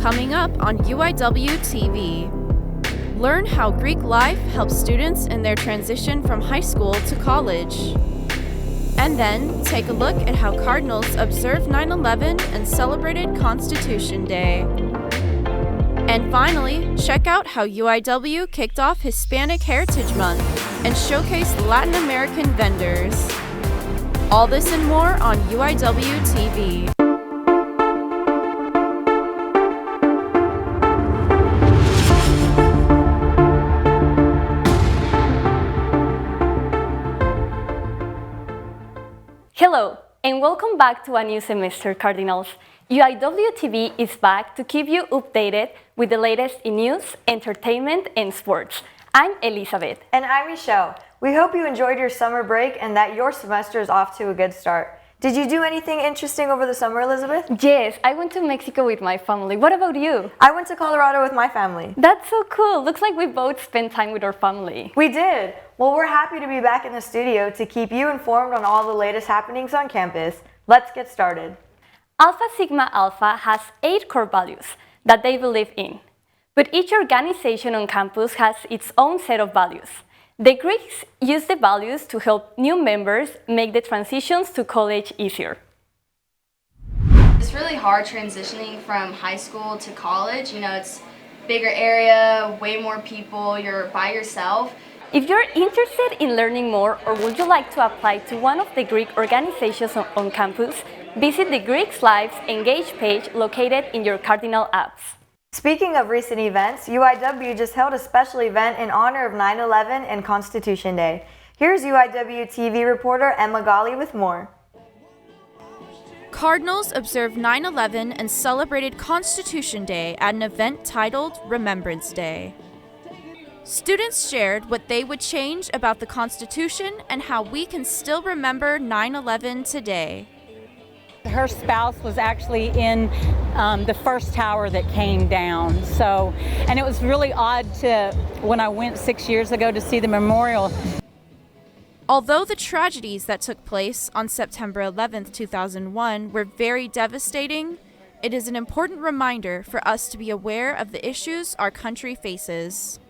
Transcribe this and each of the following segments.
coming up on UIWtv. Learn how Greek life helps students in their transition from high school to college. And then take a look at how Cardinals observed 9/11 and celebrated Constitution Day. And finally, check out how UIW kicked off Hispanic Heritage Month and showcased Latin American vendors. All this and more on UIWtv. Hello, and welcome back to a new semester, Cardinals. UIWtv is back to keep you updated with the latest in news, entertainment, and sports. I'm Elizabeth. And I'm Michelle. We hope you enjoyed your summer break and that your semester is off to a good start. Did you do anything interesting over the summer, Elizabeth? Yes, I went to Mexico with my family. What about you? I went to Colorado with my family. That's so cool. Looks like we both spent time with our family. We did. Well, we're happy to be back in the studio to keep you informed on all the latest happenings on campus. Let's get started. Alpha Sigma Alpha has 8 core values that they believe in. But each organization on campus has its own set of values. The Greeks use the values to help new members make the transitions to college easier. It's really hard transitioning from high school to college. You know, it's bigger area, way more people, you're by yourself. If you're interested in learning more or would you like to apply to one of the Greek organizations on campus, visit the Greeks Lives Engage page located in your Cardinal apps. Speaking of recent events, UIW just held a special event in honor of 9/11 and Constitution Day. Here's UIWtv reporter Emma Gali with more. Cardinals observed 9/11 and celebrated Constitution Day at an event titled Remembrance Day. Students shared what they would change about the Constitution and how we can still remember 9/11 today. Her spouse was actually in the first tower that came down. And it was really odd when I went 6 years ago to see the memorial. Although the tragedies that took place on September 11th, 2001 were very devastating, it is an important reminder for us to be aware of the issues our country faces.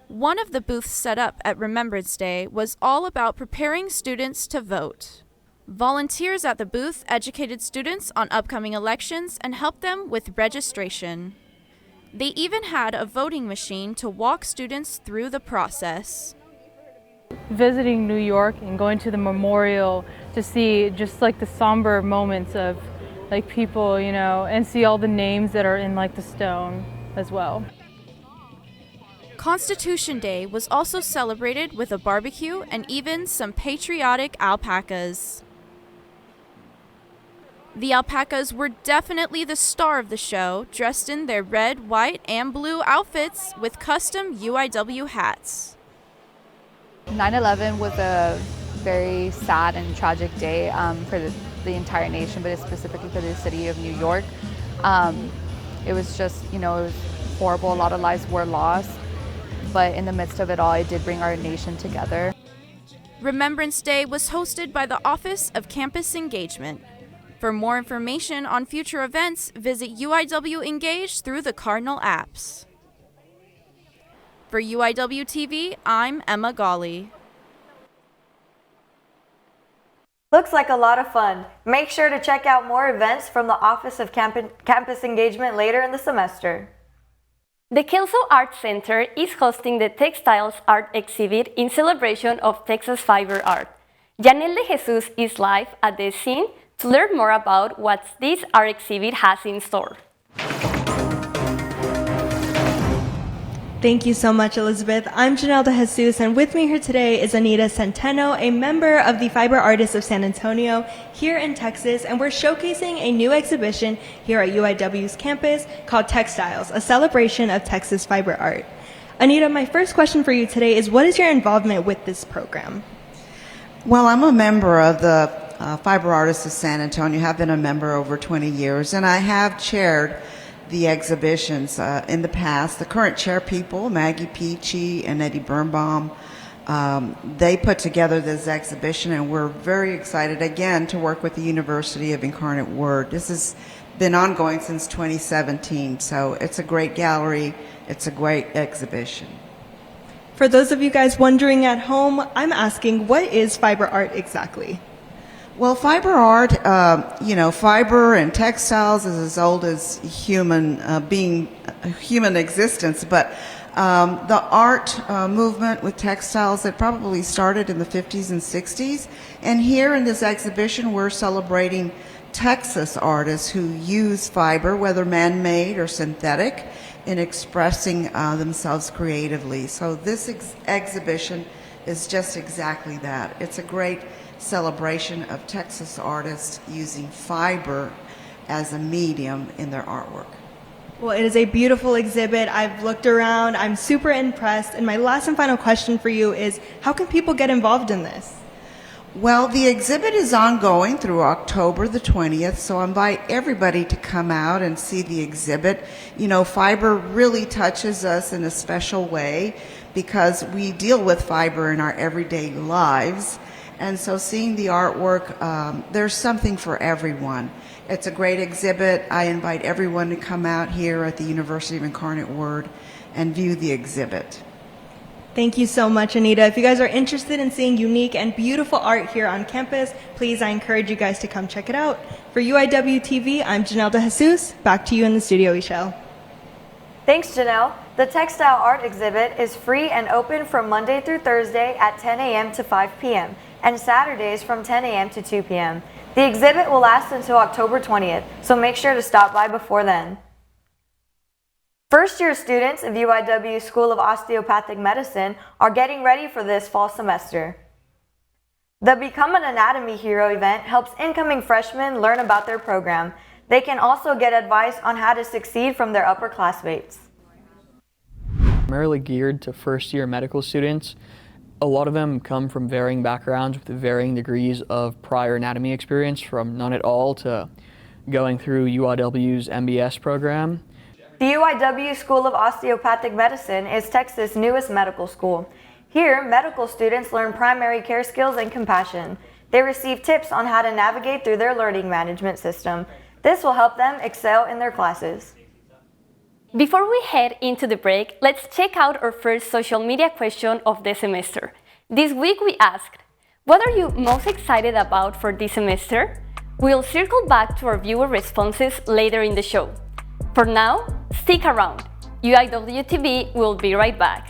One of the booths set up at Remembrance Day was all about preparing students to vote. Volunteers at the booth educated students on upcoming elections and helped them with registration. They even had a voting machine to walk students through the process. Visiting New York and going to the memorial to see just like the somber moments of like people, you know, and see all the names that are in like the stone as well. Constitution Day was also celebrated with a barbecue and even some patriotic alpacas. The alpacas were definitely the star of the show, dressed in their red, white, and blue outfits with custom UIW hats. 9/11 was a very sad and tragic day for the entire nation, but specifically for the city of New York. It was just, you know, it was horrible. A lot of lives were lost, but in the midst of it all, it did bring our nation together. Remembrance Day was hosted by the Office of Campus Engagement. For more information on future events, visit UIW Engage through the Cardinal apps. For UIWtv, I'm Emma Gali. Looks like a lot of fun. Make sure to check out more events from the Office of Campus Engagement later in the semester. The Kelso Art Center is hosting the Textiles Art Exhibit in celebration of Texas fiber art. Janelle de Jesus is live at the scene to learn more about what this art exhibit has in store. Thank you so much, Elizabeth. I'm Janelle de Jesus, and with me here today is Anita Centeno, a member of the Fiber Artists of San Antonio here in Texas, and we're showcasing a new exhibition here at UIW's campus called Textiles, a celebration of Texas fiber art. Anita, my first question for you today is, what is your involvement with this program? Well, I'm a member of the Fiber Artists of San Antonio. I've been a member over 20 years, and I have chaired the exhibitions in the past. The current chair people, Maggie Peachy and Eddie Birnbaum, They put together this exhibition, and we're very excited again to work with the University of Incarnate Word. This has been ongoing since 2017, so it's a great gallery, it's a great exhibition. For those of you guys wondering at home, I'm asking, what is fiber art exactly? Well, fiber art, fiber and textiles is as old as human existence, but the art movement with textiles, it probably started in the 50s and 60s. And here in this exhibition, we're celebrating Texas artists who use fiber, whether man-made or synthetic, in expressing themselves creatively. So this exhibition is just exactly that. It's a great celebration of Texas artists using fiber as a medium in their artwork. Well, it is a beautiful exhibit. I've looked around. I'm super impressed. And my last and final question for you is, how can people get involved in this? Well, the exhibit is ongoing through October the 20th, so I invite everybody to come out and see the exhibit. You know, fiber really touches us in a special way because we deal with fiber in our everyday lives. And so seeing the artwork, there's something for everyone. It's a great exhibit. I invite everyone to come out here at the University of Incarnate Word and view the exhibit. Thank you so much, Anita. If you guys are interested in seeing unique and beautiful art here on campus, please, I encourage you guys to come check it out. For UIWtv, I'm Janelle De Jesus. Back to you in the studio, Michelle. Thanks, Janelle. The textile art exhibit is free and open from Monday through Thursday at 10 a.m. to 5 p.m. and Saturdays from 10 a.m. to 2 p.m. The exhibit will last until October 20th, so make sure to stop by before then. First-year students of UIW School of Osteopathic Medicine are getting ready for this fall semester. The Become an Anatomy Hero event helps incoming freshmen learn about their program. They can also get advice on how to succeed from their upper classmates. Primarily geared to first-year medical students. A lot of them come from varying backgrounds with varying degrees of prior anatomy experience, from none at all to going through UIW's MBS program. The UIW School of Osteopathic Medicine is Texas' newest medical school. Here, medical students learn primary care skills and compassion. They receive tips on how to navigate through their learning management system. This will help them excel in their classes. Before we head into the break, let's check out our first social media question of the semester. This week we asked, what are you most excited about for this semester? We'll circle back to our viewer responses later in the show. For now, stick around. UIWtv will be right back.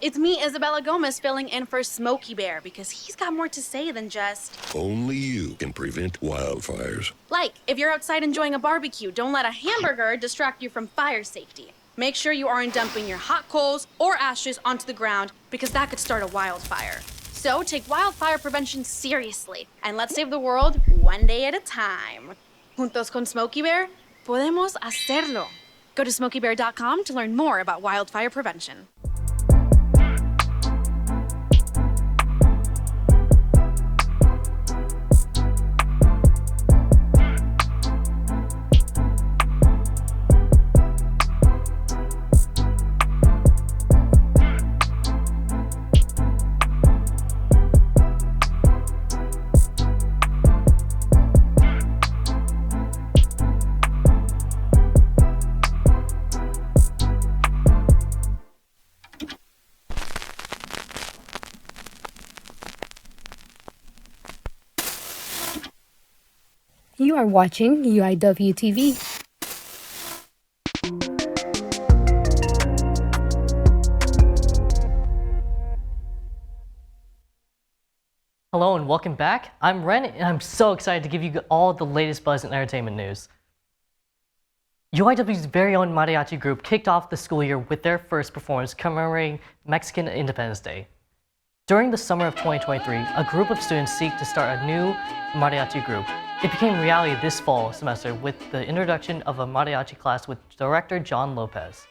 It's me, Isabella Gomez, filling in for Smokey Bear because he's got more to say than just... Only you can prevent wildfires. Like, if you're outside enjoying a barbecue, don't let a hamburger distract you from fire safety. Make sure you aren't dumping your hot coals or ashes onto the ground because that could start a wildfire. So take wildfire prevention seriously and let's save the world one day at a time. Juntos con Smokey Bear, podemos hacerlo. Go to smokeybear.com to learn more about wildfire prevention. You are watching UIWtv. Hello and welcome back. I'm Ren and I'm so excited to give you all the latest buzz and entertainment news. UIW's very own mariachi group kicked off the school year with their first performance commemorating Mexican Independence Day. During the summer of 2023, a group of students seek to start a new mariachi group. It became reality this fall semester with the introduction of a mariachi class with director John Lopez.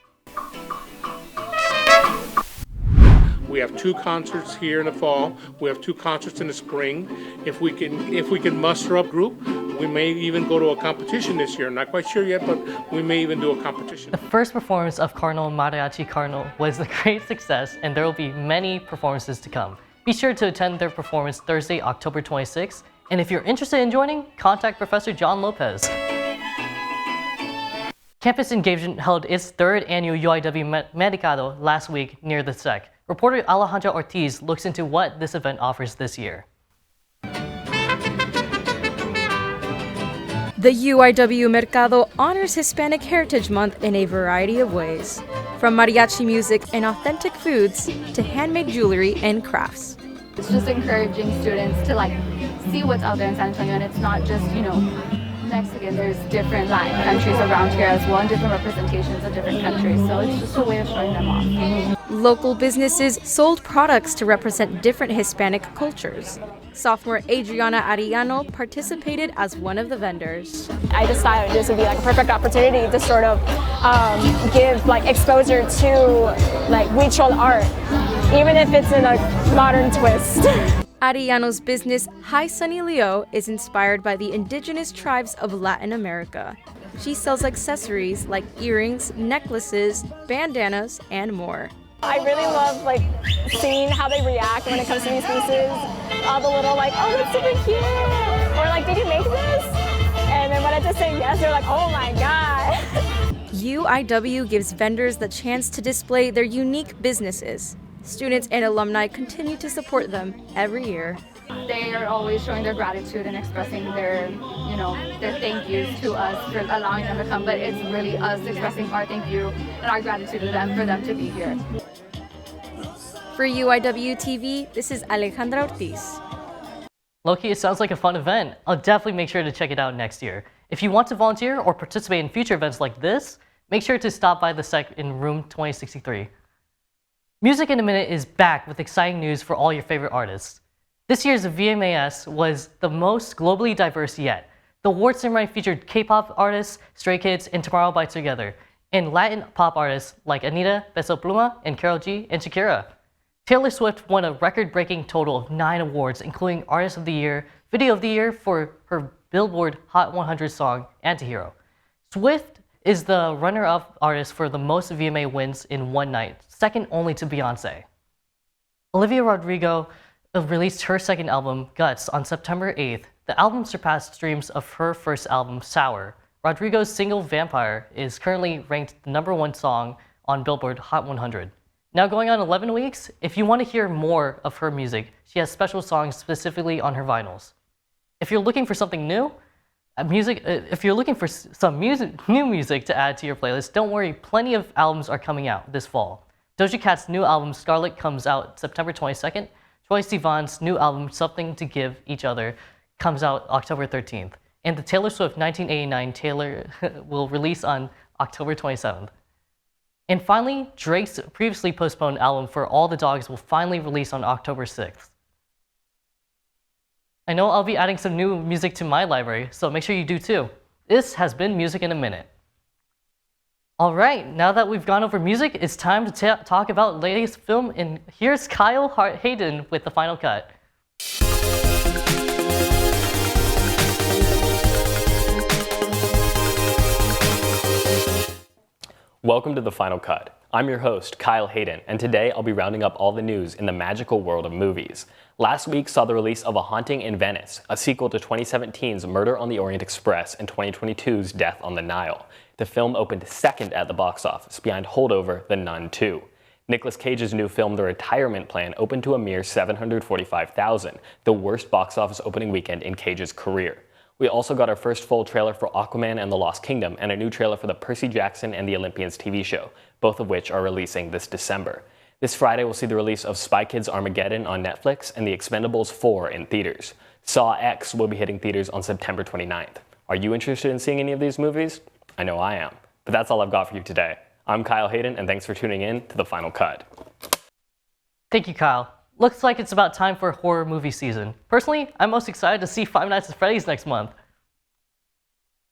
We have 2 concerts here in the fall. We have 2 concerts in the spring. If we can muster up group, we may even go to a competition this year. I'm not quite sure yet, but we may even do a competition. The first performance of Cardinal Mariachi Cardinal was a great success, and there will be many performances to come. Be sure to attend their performance Thursday, October 26th, and if you're interested in joining, contact Professor John Lopez. Campus Engagement held its 3rd annual UIW Mercado last week near the SEC. Reporter Alejandra Ortiz looks into what this event offers this year. The UIW Mercado honors Hispanic Heritage Month in a variety of ways, from mariachi music and authentic foods to handmade jewelry and crafts. It's just encouraging students to see what's out there in San Antonio, and it's not just, Mexican. There's different Latin countries around here as well, and different representations of different countries. So it's just a way of showing them off. Local businesses sold products to represent different Hispanic cultures. Sophomore Adriana Arellano participated as one of the vendors. I decided this would be a perfect opportunity to sort of give exposure to huichol art, even if it's in a modern twist. Arellano's business, Hi Sunny Leo, is inspired by the indigenous tribes of Latin America. She sells accessories like earrings, necklaces, bandanas, and more. I really love seeing how they react when it comes to these pieces. All the little oh, that's super cute, or did you make this? And then when I just say yes, they're like, oh my god. UIW gives vendors the chance to display their unique businesses. Students and alumni continue to support them every year. They are always showing their gratitude and expressing their thank yous to us for allowing them to come, but it's really us expressing our thank you and our gratitude to them for them to be here. For UIWtv, this is Alejandra Ortiz. Loki, it sounds like a fun event. I'll definitely make sure to check it out next year. If you want to volunteer or participate in future events like this, make sure to stop by the SEC in room 2063. Music in a Minute is back with exciting news for all your favorite artists. This year's VMAs was the most globally diverse yet. The award ceremony featured K-pop artists, Stray Kids, and Tomorrow by Together, and Latin pop artists like Anita, Peso Pluma, and Karol G, and Shakira. Taylor Swift won a record-breaking total of 9 awards, including Artist of the Year, Video of the Year for her Billboard Hot 100 song, Antihero. Swift is the runner-up artist for the most VMA wins in one night, second only to Beyoncé. Olivia Rodrigo released her second album, Guts, on September 8th. The album surpassed streams of her first album, Sour. Rodrigo's single, Vampire, is currently ranked the #1 song on Billboard Hot 100. Now going on 11 weeks, if you want to hear more of her music, she has special songs specifically on her vinyls. If you're looking for something new, if you're looking for some new music to add to your playlist, don't worry, plenty of albums are coming out this fall. Doja Cat's new album, Scarlet, comes out September 22nd. Troye Sivan's new album, Something to Give Each Other, comes out October 13th. And the Taylor Swift 1989 Taylor will release on October 27th. And finally, Drake's previously postponed album For All the Dogs will finally release on October 6th. I know I'll be adding some new music to my library, so make sure you do too. This has been Music in a Minute. All right, now that we've gone over music, it's time to talk about latest film, and here's Kyle Hayden with the final cut. Welcome to The Final Cut. I'm your host, Kyle Hayden, and today I'll be rounding up all the news in the magical world of movies. Last week saw the release of A Haunting in Venice, a sequel to 2017's Murder on the Orient Express and 2022's Death on the Nile. The film opened second at the box office, behind holdover The Nun 2. Nicolas Cage's new film, The Retirement Plan, opened to a mere $745,000, the worst box office opening weekend in Cage's career. We also got our first full trailer for Aquaman and the Lost Kingdom and a new trailer for the Percy Jackson and the Olympians TV show, both of which are releasing this December. This Friday we'll see the release of Spy Kids Armageddon on Netflix and The Expendables 4 in theaters. Saw X will be hitting theaters on September 29th. Are you interested in seeing any of these movies? I know I am. But that's all I've got for you today. I'm Kyle Hayden, and thanks for tuning in to The Final Cut. Thank you, Kyle. Looks like it's about time for horror movie season. Personally, I'm most excited to see Five Nights at Freddy's next month.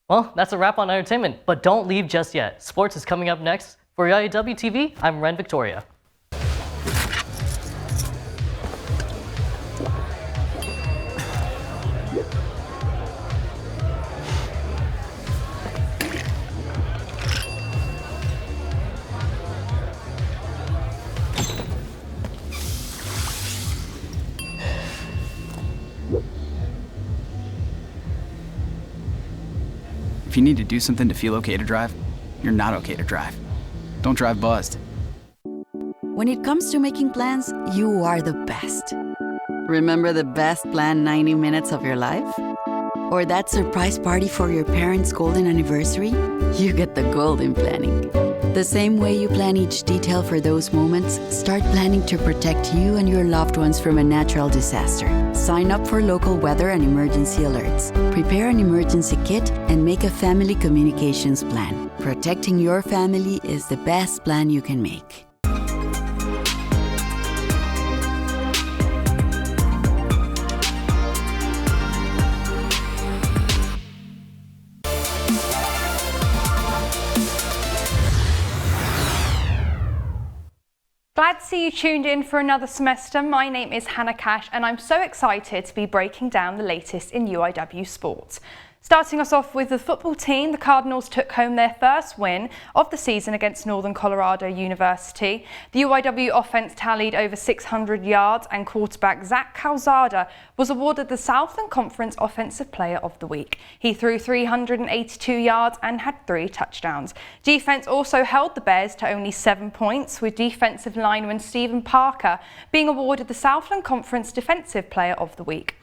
Well, that's a wrap on entertainment, but don't leave just yet. Sports is coming up next. For UIWtv, I'm Ren Victoria. If you need to do something to feel okay to drive, you're not okay to drive. Don't drive buzzed. When it comes to making plans, you are the best. Remember the best planned 90 minutes of your life? Or that surprise party for your parents' golden anniversary? You get the golden planning. The same way you plan each detail for those moments, start planning to protect you and your loved ones from a natural disaster. Sign up for local weather and emergency alerts. Prepare an emergency kit and make a family communications plan. Protecting your family is the best plan you can make. Glad to see you tuned in for another semester. My name is Hannah Cash and I'm so excited to be breaking down the latest in UIW sports. Starting us off with the football team, the Cardinals took home their first win of the season against Northern Colorado University. The UIW offense tallied over 600 yards and quarterback Zach Calzada was awarded the Southland Conference Offensive Player of the Week. He threw 382 yards and had 3 touchdowns. Defense also held the Bears to only 7 points, with defensive lineman Stephen Parker being awarded the Southland Conference Defensive Player of the Week.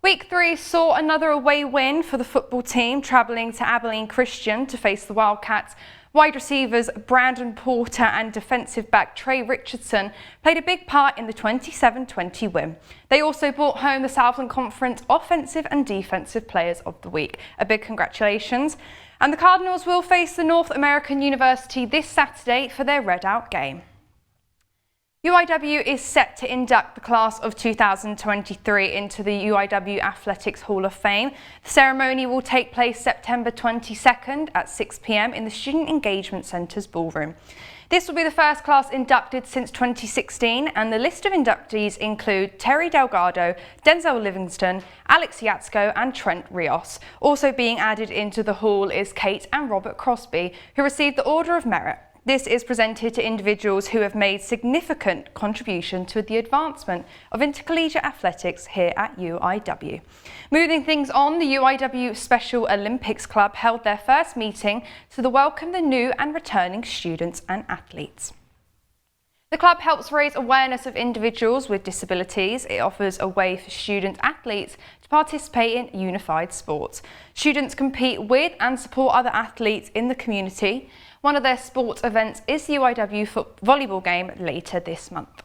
Week 3 saw another away win for the football team, travelling to Abilene Christian to face the Wildcats. Wide receivers Brandon Porter and defensive back Trey Richardson played a big part in the 27-20 win. They also brought home the Southland Conference Offensive and Defensive Players of the Week. A big congratulations. And the Cardinals will face the North American University this Saturday for their Red Out game. UIW is set to induct the class of 2023 into the UIW Athletics Hall of Fame. The ceremony will take place September 22nd at 6 p.m. in the Student Engagement Centre's ballroom. This will be the first class inducted since 2016, and the list of inductees include Terry Delgado, Denzel Livingston, Alex Yatsko and Trent Rios. Also being added into the hall is Kate and Robert Crosby, who received the Order of Merit. This is presented to individuals who have made significant contribution to the advancement of intercollegiate athletics here at UIW. Moving things on, the UIW Special Olympics Club held their first meeting to welcome the new and returning students and athletes. The club helps raise awareness of individuals with disabilities. It offers a way for student athletes to participate in unified sports. Students compete with and support other athletes in the community. One of their sports events is the UIW volleyball game later this month.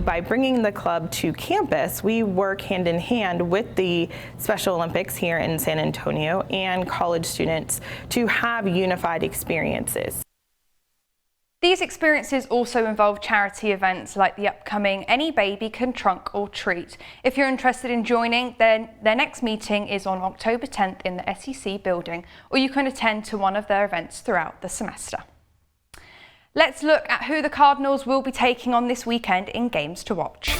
By bringing the club to campus, we work hand in hand with the Special Olympics here in San Antonio and college students to have unified experiences. These experiences also involve charity events like the upcoming Any Baby Can Trunk or Treat. If you're interested in joining, then their next meeting is on October 10th in the SEC building, or you can attend to one of their events throughout the semester. Let's look at who the Cardinals will be taking on this weekend in games to watch.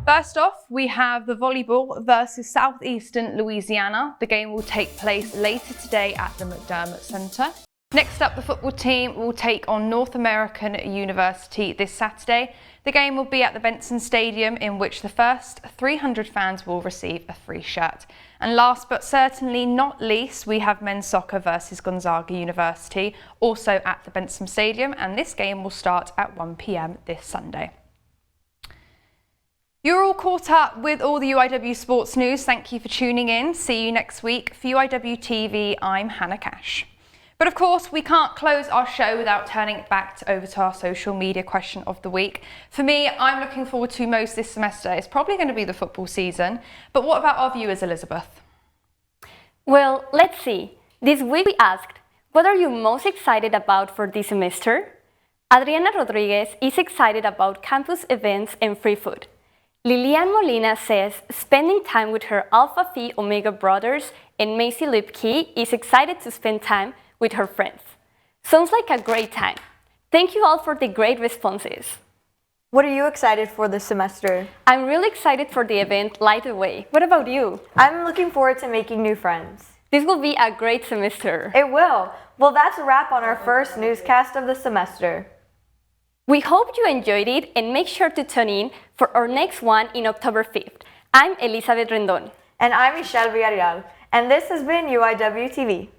First off, we have the volleyball versus Southeastern Louisiana. The game will take place later today at the McDermott Center. Next up, the football team will take on North American University this Saturday. The game will be at the Benson Stadium, in which the first 300 fans will receive a free shirt. And last but certainly not least, we have men's soccer versus Gonzaga University, also at the Benson Stadium, and this game will start at 1 p.m. this Sunday. You're all caught up with all the UIW sports news. Thank you for tuning in. See you next week. For UIWtv, I'm Hannah Cash. But of course, we can't close our show without turning it back over to our social media question of the week. For me, I'm looking forward to most this semester. It's probably going to be the football season. But what about our viewers, Elizabeth? Well, let's see. This week we asked, what are you most excited about for this semester? Adriana Rodriguez is excited about campus events and free food. Lilian Molina says spending time with her Alpha Phi Omega brothers, and Macy Lipke is excited to spend time with her friends. Sounds like a great time. Thank you all for the great responses. What are you excited for this semester? I'm really excited for the event Light the Way. What about you? I'm looking forward to making new friends. This will be a great semester. It will. Well, that's a wrap on our first newscast of the semester. We hope you enjoyed it and make sure to tune in for our next one in October 5th. I'm Elizabeth Rendon. And I'm Michelle Villarreal. And this has been UIWtv.